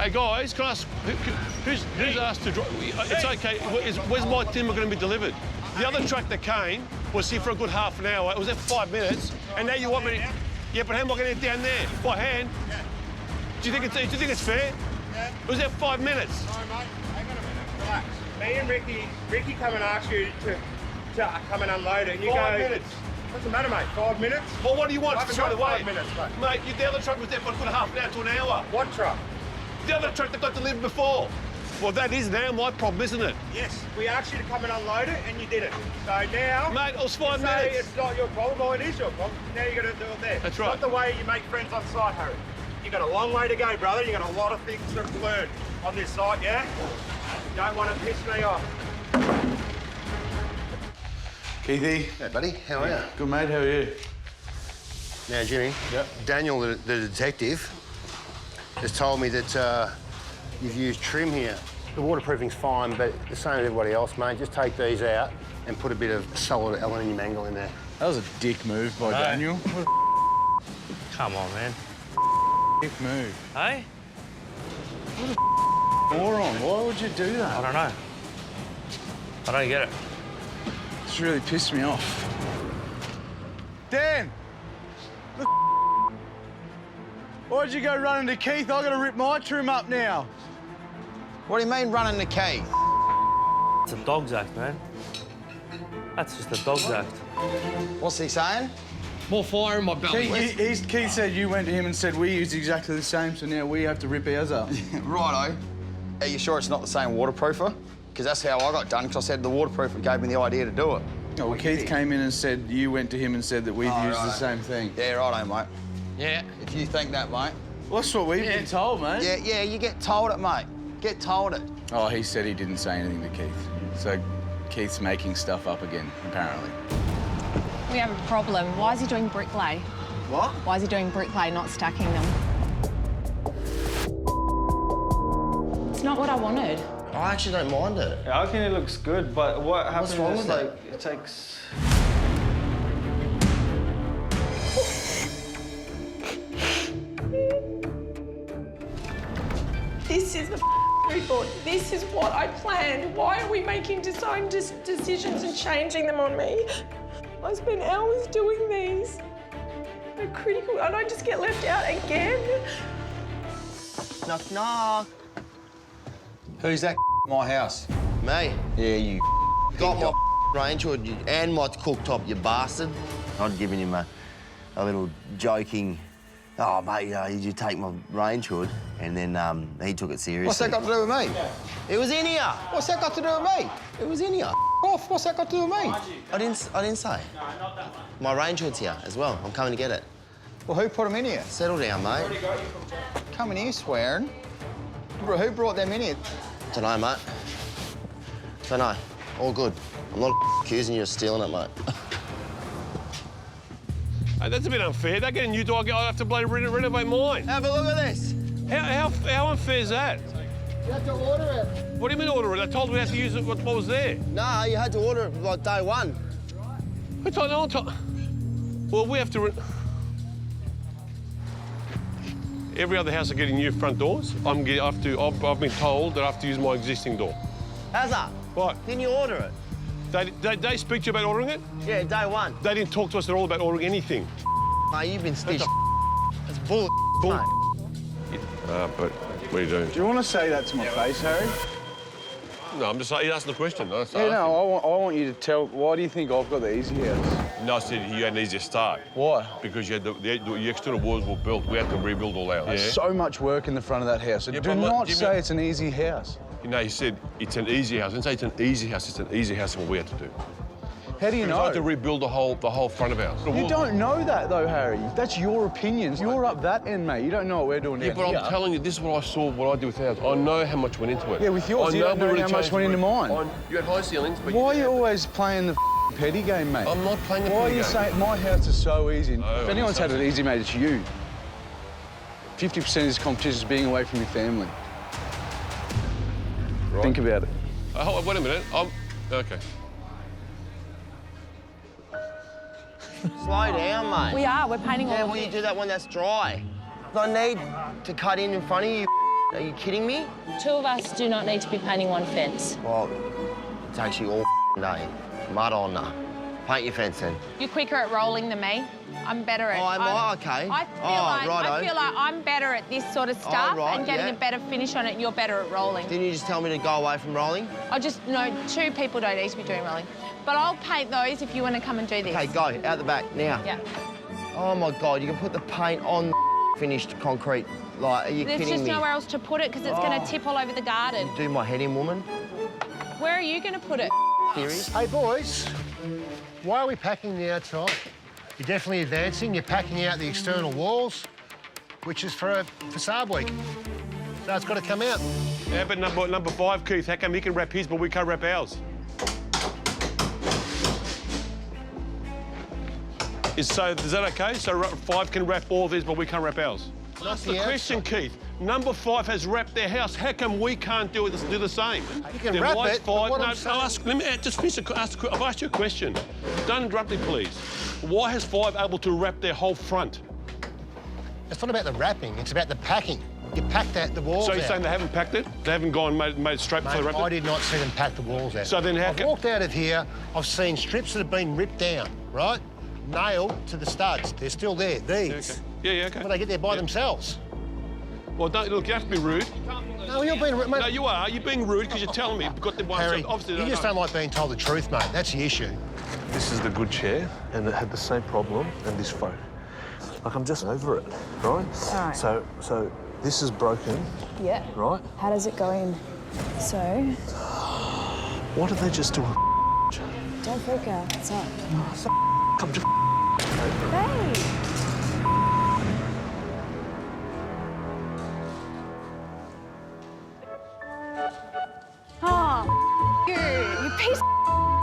Hey guys, can I ask who's asked to drive? It's okay. Where's my timber going to be delivered? The other truck that came was here for a good half an hour. It was there 5 minutes, and now you want me? Yeah, but how am I going to get down there by hand? Do you think it's fair? Yeah. It was there 5 minutes. No, mate. Hang on a minute. Relax. Me and Ricky come and ask you to come and unload it, and you 5 go. minutes. What's the matter, mate? 5 minutes? Well, what do you want straight away? 5 minutes, mate. Mate, the other truck was there for a good half an hour to an hour. What truck? The other truck that got delivered before. Well, that is now my problem, isn't it? Yes. We asked you to come and unload it, and you didn't. So now... Mate, it was 5 say minutes. it's not your problem. Well, it is your problem. Now you got to do it there. That's right. It's not the way you make friends on site, Harry. You got a long way to go, brother. You got a lot of things to learn on this site, yeah? You don't want to piss me off. Keithy. Hey, buddy. How are you? Good, mate. How are you? Now, Jimmy. Yep. Daniel, the detective, has told me that you've used trim here. The waterproofing's fine, but the same as everybody else, mate. Just take these out and put a bit of solid aluminium angle in there. That was a dick move by Daniel. Come on, man. Dick move. Hey? Moron. Why would you do I that? don't know. I don't get it. It's really pissed me off. Dan! Look. Why'd you go running to Keith? I gotta rip my trim up now. What do you mean running the key? It's a dog's act, man. That's just a dog's act. What's he saying? More fire in my belly. Keith said you went to him and said we used exactly the same, so now we have to rip ours up. Righto. Are you sure it's not the same waterproofer? Because that's how I got done, because I said the waterproofer gave me the idea to do it. Oh, well, Keith came in and said you went to him and said that we'd used the same thing. Yeah, righto, mate. Yeah. If you think that, mate. Well, that's what we've been told, mate. Yeah, you get told it, mate. Get told it. Oh, he said he didn't say anything to Keith. So Keith's making stuff up again, apparently. We have a problem. Why is he doing bricklay? What? Why is he doing bricklay, not stacking them? It's not what I wanted. I actually don't mind it. I think it looks good, but what happens wrong is with like it takes. This is the report. This is what I planned. Why are we making design decisions and changing them on me? I spent hours doing these. They're critical, and I just get left out again. Knock, knock. Who's that? My house. Me. Yeah, you. Got my range hood and my cooktop, you bastard. I'd given him a little joking, oh, mate, you take my range hood, and then he took it seriously. What's that got to do with me? It was in here. What's that got to do with me? It was in here. Off. What's that got to do with me? I didn't say. My range hood's here as well. I'm coming to get it. Well, who put them in here? Settle down, mate. Coming here swearing. Who brought them in here? Dunno, mate. Dunno. All good. I'm not accusing you of stealing it, mate. Hey, that's a bit unfair. They get a new dog, I have to bloody renovate mine. Have a look at this. How unfair is that? You had to order it. What do you mean order it? I told we had to use it, what was there. No, you had to order it like day one. Who told no one told... Well, we have to... Every other house are getting new front doors. I've been told that I have to use my existing door. How's that? What? Didn't you order it? They speak to you about ordering it? Yeah, day one. They didn't talk to us at all about ordering anything. Mate, you've been stitched. That's bull. Bull. Mate. But what are you doing? Do you want to say that to my face, Harry? No, I'm just asking the question. Yeah, no, I want you to tell. Why do you think I've got the easy house? No, I said you had an easier start. Why? Because you had the external walls were built. We had to rebuild all ours. There's so much work in the front of that house. Yeah, Do but look, not Jimmy- say it's an easy house. You know, he said it's an easy house. I didn't say it's an easy house. It's an easy house than what we had to do. How do you Because I had to know? rebuild the whole front of ours. You don't know that, though, Harry. That's your opinions. You're up that end, mate. You don't know what we're doing Yeah, down but here. I'm telling you, this is what I saw, what I did with ours. I know how much went into it. Yeah, with yours, I you don't know we how much changed went into the roof. mine. You had high ceilings, but Why are you always playing the petty game, mate? I'm not playing the Why are petty you game. saying my house is so easy? No, If anyone's I'm had it easy, mate, it's you. 50% of this competition is being away from your family. Right. Think about it. Wait a minute. Okay. Slow down, mate. We are. We're painting all Yeah, of well, you it. do that when that's dry. I need to cut in front of you. Are you kidding me? 2 of us do not need to be painting one fence. Well, it takes you all day. Mud on there. Paint your fence then. You're quicker at rolling than me. I'm better at. Oh, am I? Okay. I feel like I'm better at this sort of stuff right, and getting yeah. a better finish on it. You're better at rolling. Didn't you just tell me to go away from rolling? No, 2 people don't need to be doing rolling. But I'll paint those if you want to come and do this. Okay, go. Out the back, now. Yeah. Oh, my God, you can put the paint on finished concrete. Like, are you There's kidding just me? nowhere else to put it because it's going to tip all over the garden. Do my head in, woman. Where are you going to put it? Serious? Hey, boys, why are we packing the outside? You're definitely advancing. You're packing out the external walls, which is for a facade week. So it's got to come out. Yeah, but number 5, Keith, how come he can wrap his but we can't wrap ours? Is that okay? So 5 can wrap all of his but we can't wrap ours? That's the question, Keith. Number 5 has wrapped their house. How come we can't do the same? You can Then wrap why is it, but 5? what No, I'm saying... let me just finish. I've asked you a question. Don't interrupt me, please. Why has 5 able to wrap their whole front? It's not about the wrapping, it's about the packing. You packed the walls So you're out. saying they haven't packed it? They haven't gone made it straight before they Mate, wrapped I it? did not see them pack the walls out. So then how I've come... walked out of here, I've seen strips that have been ripped down, right? Nailed to the studs. They're still there, these. Yeah, okay. But they get there by themselves. Well, look, you have to be rude. No, you're being rude, mate. No, you are. You're being rude because you're telling me you've got the one. Harry, So obviously you just don't like being told the truth, mate. That's the issue. This is the good chair, and it had the same problem and this folk. Like, I'm just over it, right? All right. So this is broken, Yeah. right? How does it go in? So, What did they just do? don't freak out. What's up? I'm just Hey! Oh, you piece of